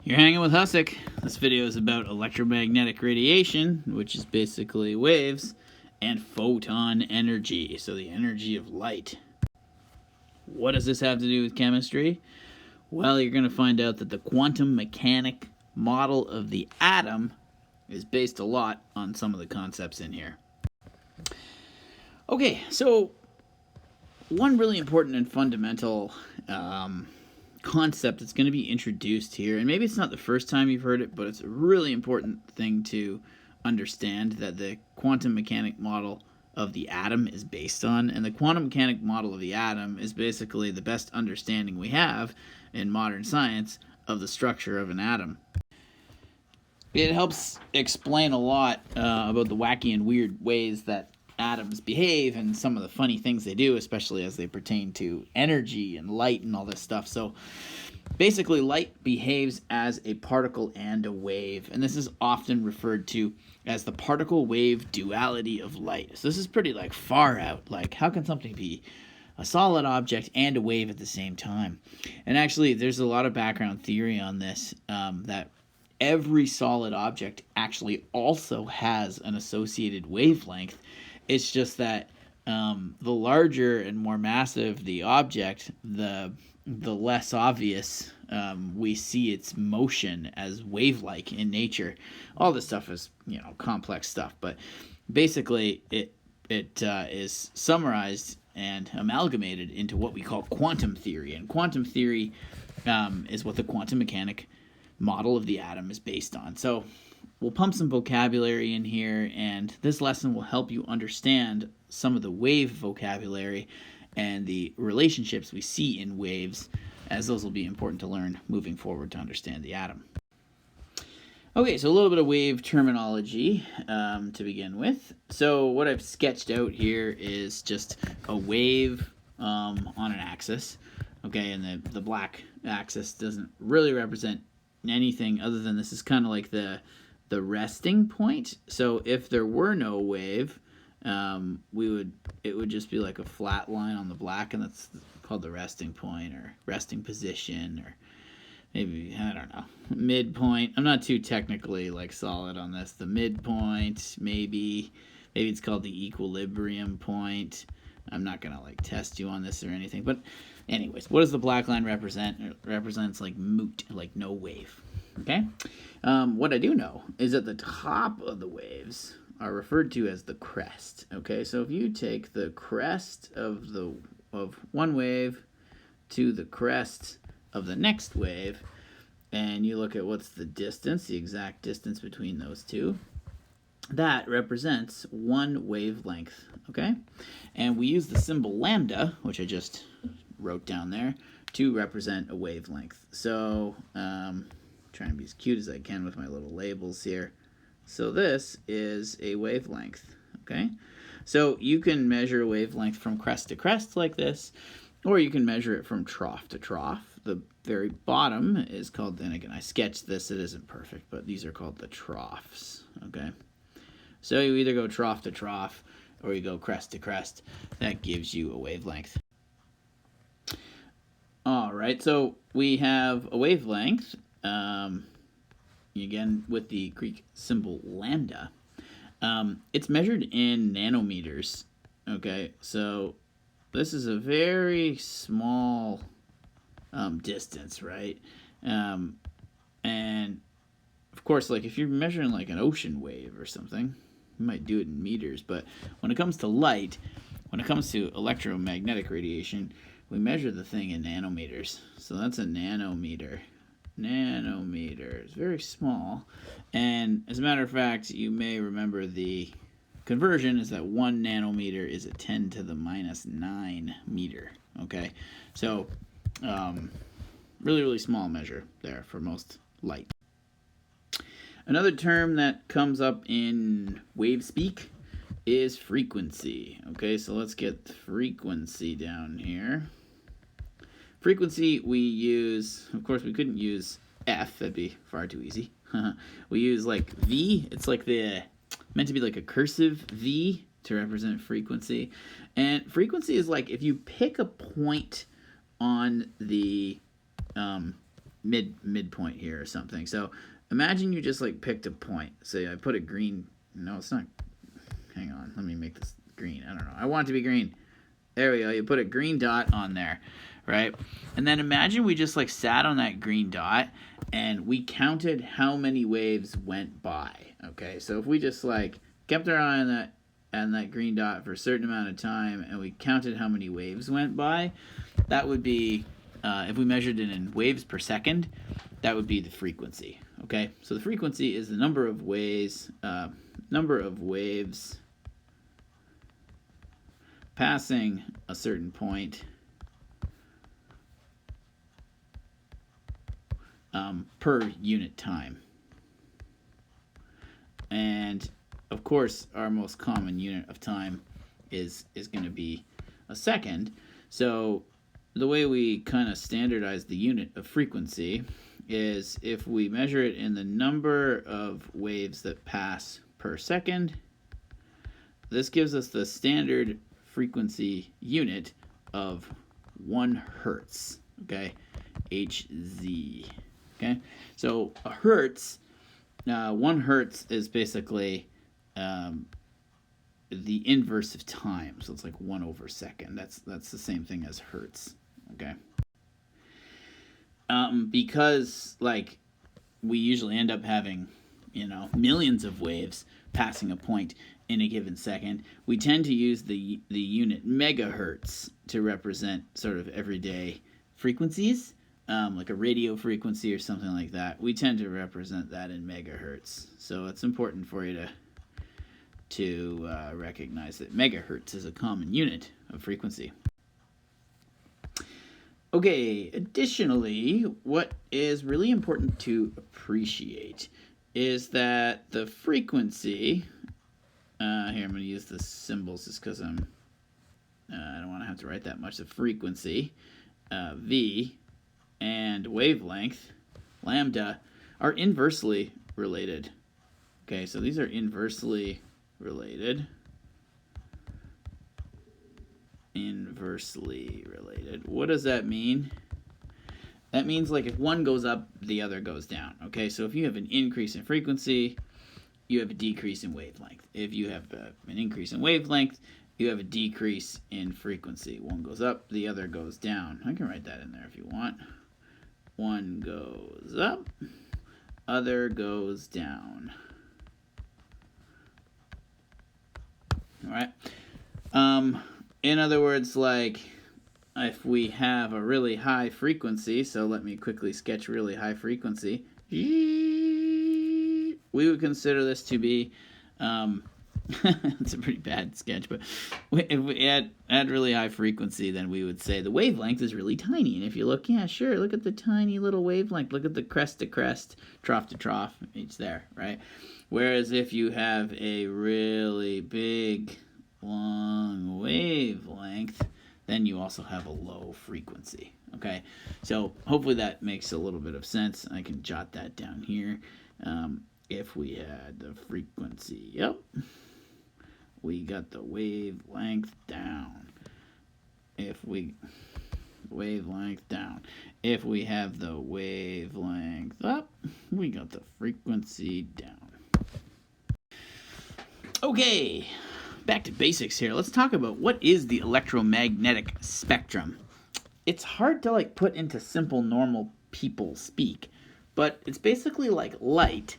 You're hanging with Hussick. This video is about electromagnetic radiation, which is basically waves, and photon energy, so the energy of light. What does this have to do with chemistry? Well, you're going to find out that the quantum mechanic model of the atom is based a lot on some of the concepts in here. Okay, so one really important and fundamental concept that's going to be introduced here, and maybe it's not the first time you've heard it, but it's a really important thing to understand that the quantum mechanic model of the atom is based on. And the quantum mechanic model of the atom is basically the best understanding we have in modern science of the structure of an atom. It helps explain a lot about the wacky and weird ways that atoms behave and some of the funny things they do, especially as they pertain to energy and light and all this stuff. So basically, light behaves as a particle and a wave, and this is often referred to as the particle-wave duality of light. So this is pretty far out. How can something be a solid object and a wave at the same time? And actually, there's a lot of background theory on this, that every solid object actually also has an associated wavelength. It's just that the larger and more massive the object, the less obvious we see its motion as wave-like in nature. All this stuff is, complex stuff, but basically it is summarized and amalgamated into what we call quantum theory. And quantum theory is what the quantum mechanic model of the atom is based on. So we'll pump some vocabulary in here, and this lesson will help you understand some of the wave vocabulary and the relationships we see in waves, as those will be important to learn moving forward to understand the atom. Okay, so a little bit of wave terminology to begin with. So what I've sketched out here is just a wave on an axis. Okay, and the black axis doesn't really represent anything other than this is kind of like the resting point. So if there were no wave, it would just be like a flat line on the black, and that's called the resting point or resting position, or maybe, I don't know, midpoint. I'm not too technically solid on this. The midpoint, maybe it's called the equilibrium point. I'm not gonna test you on this or anything, but anyways, what does the black line represent? It represents moot, no wave. Okay. What I do know is that the top of the waves are referred to as the crest. Okay, so if you take the crest of one wave to the crest of the next wave, and you look at what's the distance, the exact distance between those two, that represents one wavelength. Okay, and we use the symbol lambda, which I just wrote down there, to represent a wavelength. So trying to be as cute as I can with my little labels here. So this is a wavelength, okay? So you can measure a wavelength from crest to crest like this, or you can measure it from trough to trough. The very bottom is called, and again, I sketched this, it isn't perfect, but these are called the troughs, okay? So you either go trough to trough, or you go crest to crest. That gives you a wavelength. All right, so we have a wavelength, again, with the Greek symbol lambda. It's measured in nanometers, okay? So this is a very small distance, right? And of course, if you're measuring an ocean wave or something, you might do it in meters, but when it comes to light, when it comes to electromagnetic radiation, we measure the thing in nanometers. So that's a nanometer. Nanometer is very small, and as a matter of fact, you may remember the conversion is that 1 nanometer is a 10 to the minus 9 meter. Okay, so really small measure there for most light. Another term that comes up in wave speak is frequency. Okay, so let's get frequency down here. Frequency we use, of course we couldn't use F, that'd be far too easy. We use V, it's meant to be a cursive V to represent frequency. And frequency is if you pick a point on the midpoint here or something. So imagine you just like picked a point. Say I put a green. No, it's not. Hang on. Let me make this green. I don't know. I want it to be green. There we go. You put a green dot on there, right? And then imagine we just like sat on that green dot and we counted how many waves went by. Okay, so if we just like kept our eye on that green dot for a certain amount of time and we counted how many waves went by, that would be, if we measured it in waves per second, that would be the frequency. Okay, so the frequency is the number of waves passing a certain point per unit time. And of course, our most common unit of time is going to be a second. So the way we kind of standardize the unit of frequency is if we measure it in the number of waves that pass per second, this gives us the standard frequency unit of 1 hertz, okay? Hz, okay? So a hertz, 1 hertz is basically the inverse of time. So it's like 1 over second. That's the same thing as hertz, okay? Because like we usually end up having, millions of waves passing a point in a given second, we tend to use the unit megahertz to represent sort of everyday frequencies, like a radio frequency or something like that. We tend to represent that in megahertz. So it's important for you to recognize that megahertz is a common unit of frequency. Okay, additionally, what is really important to appreciate is that the frequency, here I'm going to use the symbols just because I don't want to have to write that much. The frequency, V, and wavelength, lambda, are inversely related. Okay, so these are inversely related. Inversely related. What does that mean? That means like if one goes up, the other goes down. Okay, so if you have an increase in frequency, you have a decrease in wavelength. If you have an increase in wavelength, you have a decrease in frequency. One goes up, the other goes down. I can write that in there if you want. One goes up, other goes down. All right. In other words, like if we have a really high frequency, so let me quickly sketch really high frequency. We would consider this to be, it's a pretty bad sketch, but if we add really high frequency, then we would say the wavelength is really tiny. And if you look, yeah, sure, look at the tiny little wavelength. Look at the crest to crest, trough to trough. It's there, right? Whereas if you have a really big, long wavelength, then you also have a low frequency. Okay, so hopefully that makes a little bit of sense. I can jot that down here. If we had the frequency, yep, we got the wavelength down. If we wavelength down, if we have the wavelength up, we got the frequency down. Okay, back to basics here. Let's talk about what is the electromagnetic spectrum. It's hard to like put into simple normal people speak, but it's basically like light,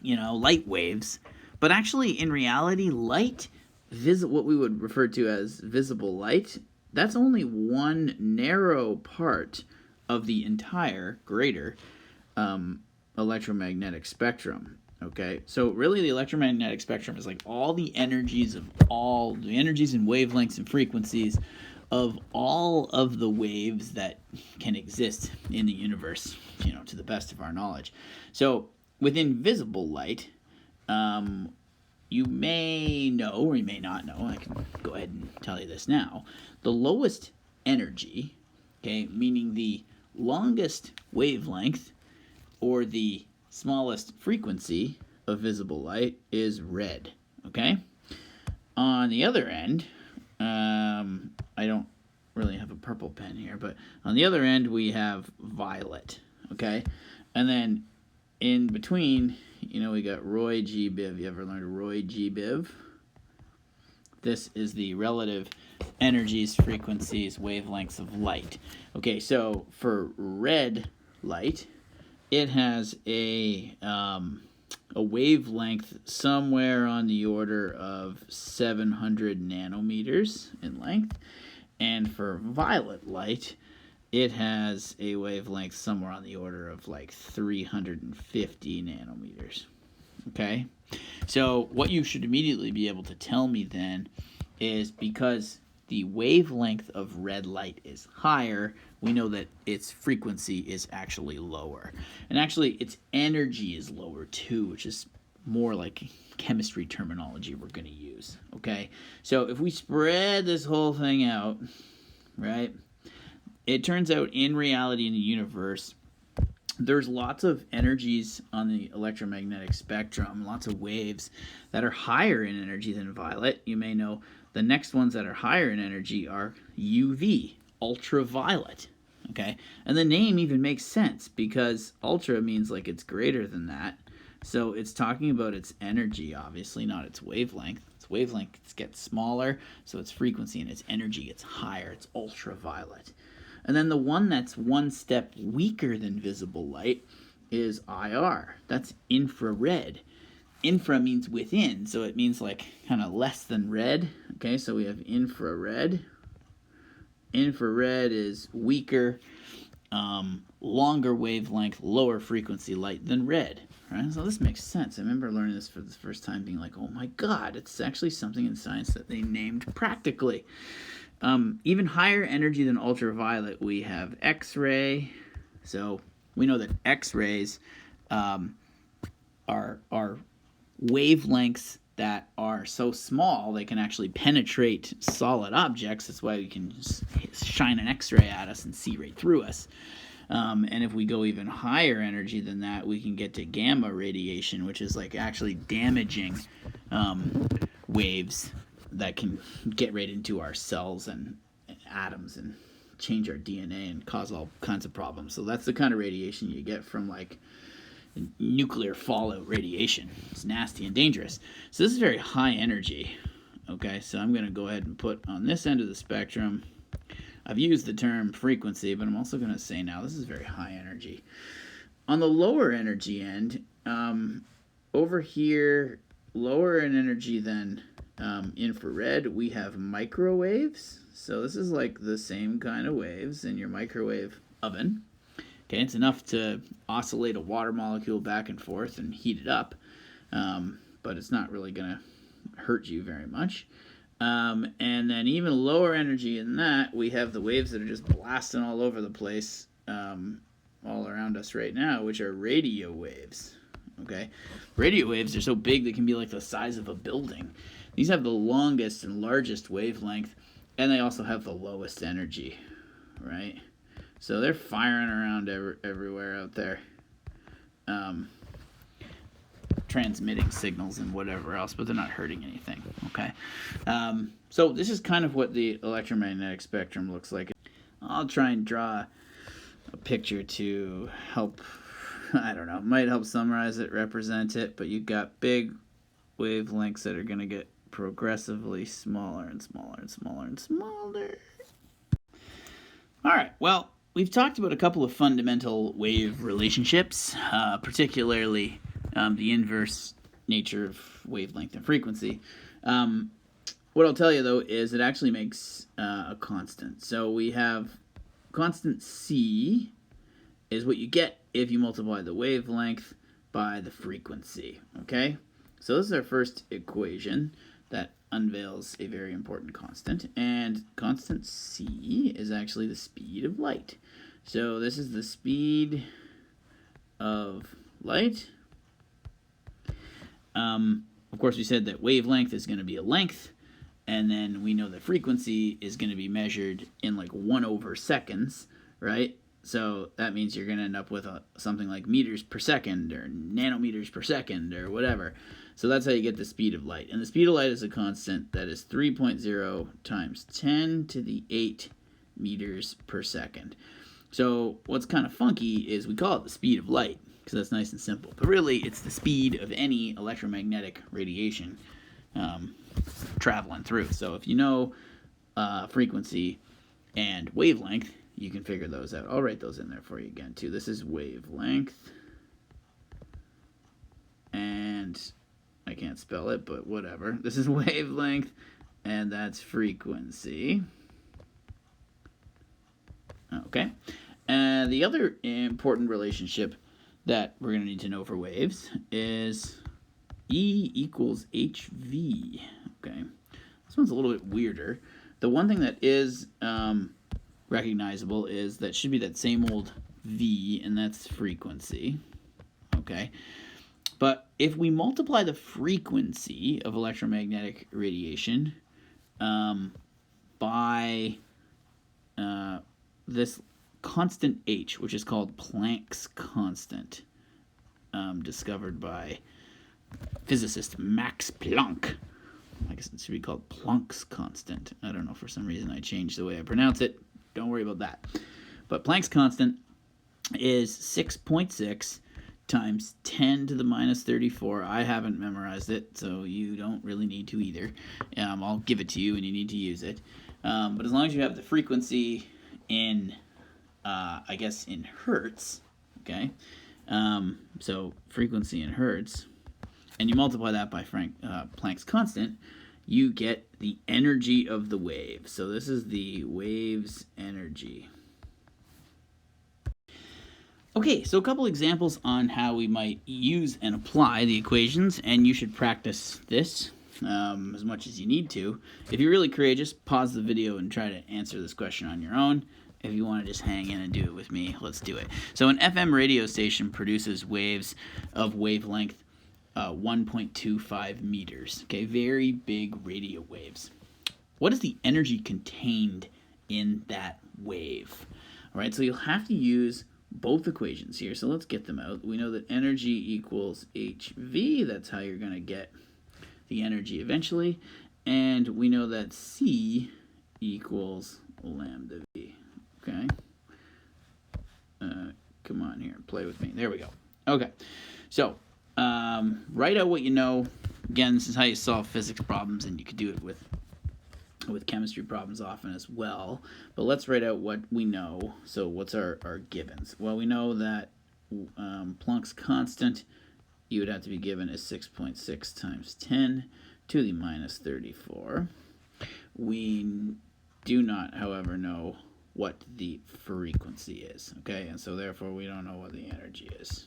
light waves. But actually in reality, light, what we would refer to as visible light, that's only one narrow part of the entire greater electromagnetic spectrum. Okay, so really the electromagnetic spectrum is like all the energies and wavelengths and frequencies of all of the waves that can exist in the universe, to the best of our knowledge. So within visible light, you may know or you may not know, I can go ahead and tell you this now, the lowest energy, okay, meaning the longest wavelength or the smallest frequency of visible light is red, okay? On the other end, I don't really have a purple pen here, but on the other end we have violet, okay? And then in between, you know, we got Roy G. Biv. You ever learned Roy G. Biv? This is the relative energies, frequencies, wavelengths of light. Okay, so for red light, it has a wavelength somewhere on the order of 700 nanometers in length. And for violet light, it has a wavelength somewhere on the order of like 350 nanometers. Okay? So what you should immediately be able to tell me then is, because the wavelength of red light is higher, we know that its frequency is actually lower. And actually, its energy is lower too, which is more like chemistry terminology we're going to use. Okay? So if we spread this whole thing out, right, it turns out in reality in the universe, there's lots of energies on the electromagnetic spectrum, lots of waves that are higher in energy than violet. You may know the next ones that are higher in energy are UV, ultraviolet. Okay? And the name even makes sense, because ultra means like it's greater than that. So it's talking about its energy, obviously, not its wavelength. Its wavelength gets smaller, so its frequency and its energy gets higher. It's ultraviolet. And then the one that's one step weaker than visible light is IR. That's infrared. Infra means within, so it means like kind of less than red. Okay, so we have infrared. Infrared is weaker, longer wavelength, lower frequency light than red. Right? So this makes sense. I remember learning this for the first time, being like, oh my God, it's actually something in science that they named practically. Even higher energy than ultraviolet, we have X-ray. So we know that X-rays are wavelengths that are so small they can actually penetrate solid objects. That's why we can shine an X-ray at us and see right through us. And if we go even higher energy than that, we can get to gamma radiation, which is like actually damaging waves that can get right into our cells and atoms and change our DNA and cause all kinds of problems. So that's the kind of radiation you get from like nuclear fallout radiation. It's nasty and dangerous. So this is very high energy. Okay, so I'm going to go ahead and put on this end of the spectrum. I've used the term frequency, but I'm also going to say now this is very high energy. On the lower energy end, over here, lower in energy than infrared, we have microwaves. So this is like the same kind of waves in your microwave oven. Okay, it's enough to oscillate a water molecule back and forth and heat it up, but it's not really going to hurt you very much. And then even lower energy than that, we have the waves that are just blasting all over the place, all around us right now, which are radio waves. Okay, radio waves are so big they can be like the size of a building. These have the longest and largest wavelength, and they also have the lowest energy, right? So they're firing around everywhere out there, transmitting signals and whatever else, but they're not hurting anything, okay? So this is kind of what the electromagnetic spectrum looks like. I'll try and draw a picture to help, I don't know, might help summarize it, represent it, but you've got big wavelengths that are going to get progressively smaller and smaller and smaller and smaller. All right, well, we've talked about a couple of fundamental wave relationships, particularly the inverse nature of wavelength and frequency. What I'll tell you, though, is it actually makes a constant. So we have constant C is what you get if you multiply the wavelength by the frequency, okay? So this is our first equation that unveils a very important constant, and constant C is actually the speed of light. So this is the speed of light. Of course, we said that wavelength is going to be a length, and then we know that frequency is going to be measured in like 1/seconds, right? So that means you're going to end up with something like meters per second or nanometers per second or whatever. So that's how you get the speed of light. And the speed of light is a constant that is 3.0 times 10 to the 8 meters per second. So what's kind of funky is we call it the speed of light because that's nice and simple. But really, it's the speed of any electromagnetic radiation traveling through. So if you know frequency and wavelength, you can figure those out. I'll write those in there for you again, too. This is wavelength. And I can't spell it, but whatever. This is wavelength, and that's frequency. Okay. And the other important relationship that we're going to need to know for waves is E equals HV. Okay. This one's a little bit weirder. The one thing that is recognizable is that should be that same old V, and that's frequency. Okay. But if we multiply the frequency of electromagnetic radiation by this constant H, which is called Planck's constant, discovered by physicist Max Planck. I guess it should be called Planck's constant. I don't know, for some reason I changed the way I pronounce it. Don't worry about that. But Planck's constant is 6.6 times 10 to the minus 34. I haven't memorized it, so you don't really need to either. I'll give it to you, and you need to use it. But as long as you have the frequency in, I guess, in hertz, okay? So frequency in hertz, and you multiply that by Planck's constant, you get the energy of the wave. So this is the wave's energy. Okay, so a couple examples on how we might use and apply the equations, and you should practice this as much as you need to. If you're really courageous, pause the video and try to answer this question on your own. If you want to just hang in and do it with me, let's do it. So an FM radio station produces waves of wavelength 1.25 meters. Okay, very big radio waves. What is the energy contained in that wave? All right, so you'll have to use both equations here. So let's get them out. We know that energy equals HV. That's how you're going to get the energy eventually. And we know that C equals lambda V. Okay. Come on here. Play with me. There we go. Okay. So write out what you know. Again, this is how you solve physics problems, and you could do it with chemistry problems often as well. But let's write out what we know. So what's our givens? Well, we know that Planck's constant, you would have to be given as 6.6 times 10 to the minus 34. We do not, however, know what the frequency is. Okay, and so therefore we don't know what the energy is.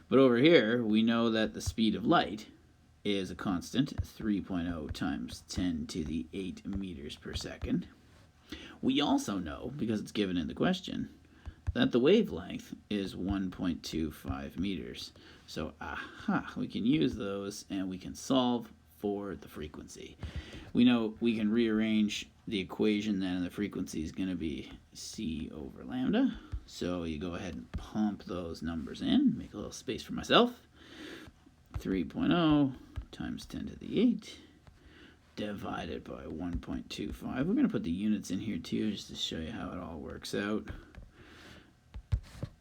But over here, we know that the speed of light is a constant, 3.0 times 10 to the 8 meters per second. We also know, because it's given in the question, that the wavelength is 1.25 meters. So, we can use those and we can solve for the frequency. We know we can rearrange the equation then, and the frequency is going to be C over lambda. So you go ahead and pump those numbers in, make a little space for myself. 3.0 times 10 to the 8 divided by 1.25. We're going to put the units in here too, just to show you how it all works out.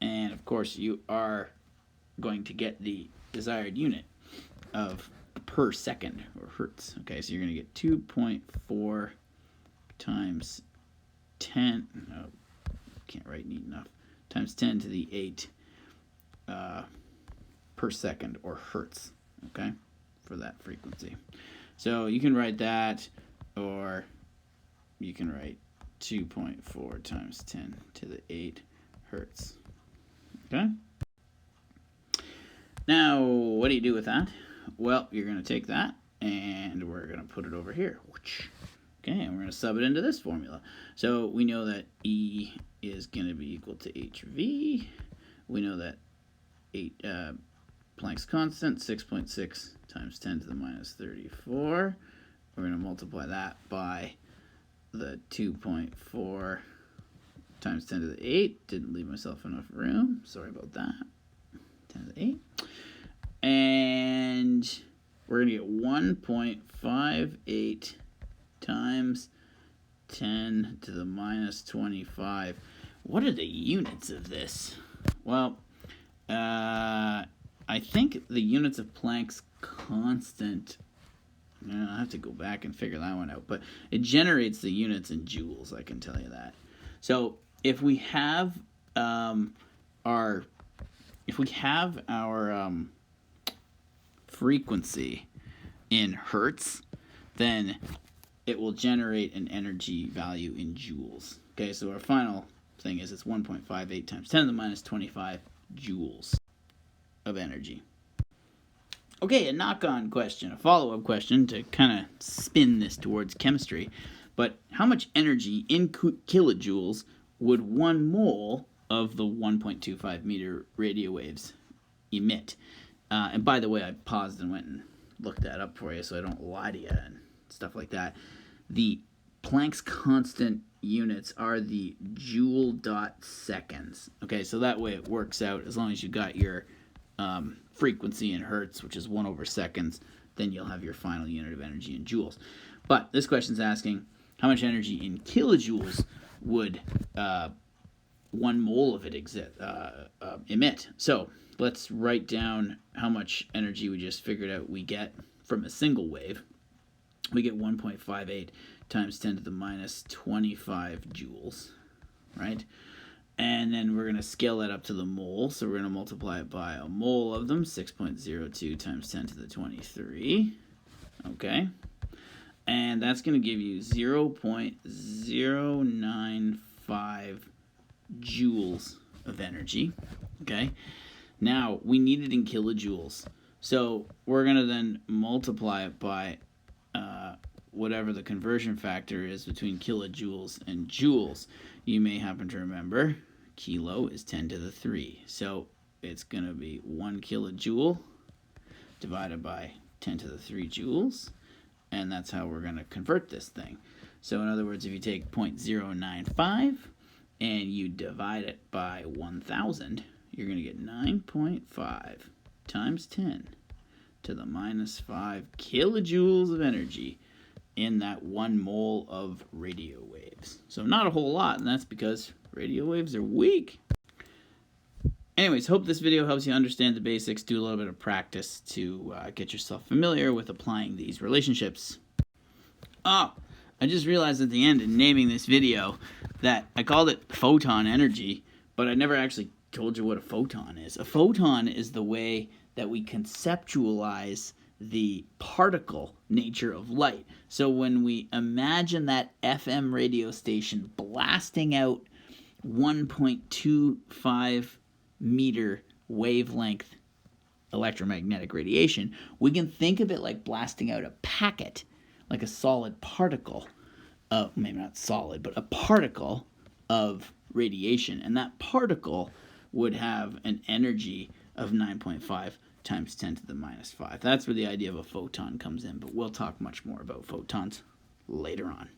And of course you are going to get the desired unit of per second, or hertz. Okay, so you're going to get 2.4 times 10, no, can't write neat enough, times 10 to the 8 per second, or hertz, okay, for that frequency. So you can write that, or you can write 2.4 times 10 to the 8 hertz. Okay? Now, what do you do with that? Well, you're going to take that, and we're going to put it over here. Okay, and we're going to sub it into this formula. So we know that E is going to be equal to HV. We know that Planck's constant, 6.6 times 10 to the minus 34. We're going to multiply that by the 2.4 times 10 to the 8. Didn't leave myself enough room. Sorry about that. 10 to the 8. And we're going to get 1.58 times 10 to the minus 25. What are the units of this? Well, I think the units of Planck's constant, I'll have to go back and figure that one out, but it generates the units in joules, I can tell you that. So if we have our frequency in hertz, then it will generate an energy value in joules. Okay, so our final thing is it's 1.58 times 10 to the minus 25 joules of energy. Okay, a knock-on question, a follow-up question to kind of spin this towards chemistry. But how much energy in kilojoules would 1 mole of the 1.25 meter radio waves emit? And by the way, I paused and went and looked that up for you so I don't lie to you and stuff like that. The Planck's constant units are the joule dot seconds. Okay, so that way it works out. As long as you got your frequency in hertz, which is 1 over seconds, then you'll have your final unit of energy in joules. But this question's asking how much energy in kilojoules would 1 mole of it emit. So let's write down how much energy we just figured out we get from a single wave. We get 1.58 times 10 to the minus 25 joules, right? And then we're going to scale that up to the mole. So we're going to multiply it by a mole of them, 6.02 times 10 to the 23. Okay. And that's going to give you 0.095 joules of energy. Okay. Now, we need it in kilojoules. So we're going to then multiply it by whatever the conversion factor is between kilojoules and joules. You may happen to remember kilo is 10 to the 3. So it's going to be 1 kilojoule divided by 10 to the 3 joules. And that's how we're going to convert this thing. So in other words, if you take 0.095 and you divide it by 1,000, you're going to get 9.5 times 10 to the minus 5 kilojoules of energy in that 1 mole of radio waves. So not a whole lot, and that's because radio waves are weak. Anyways, hope this video helps you understand the basics. Do a little bit of practice to get yourself familiar with applying these relationships. Oh, I just realized at the end in naming this video that I called it photon energy, but I never actually told you what a photon is. A photon is the way that we conceptualize the particle nature of light. So when we imagine that FM radio station blasting out 1.25 meter wavelength electromagnetic radiation, we can think of it like blasting out a packet, like a solid particle, maybe not solid, but a particle of radiation. And that particle would have an energy of 9.5 times 10 to the minus 5. That's where the idea of a photon comes in, but we'll talk much more about photons later on.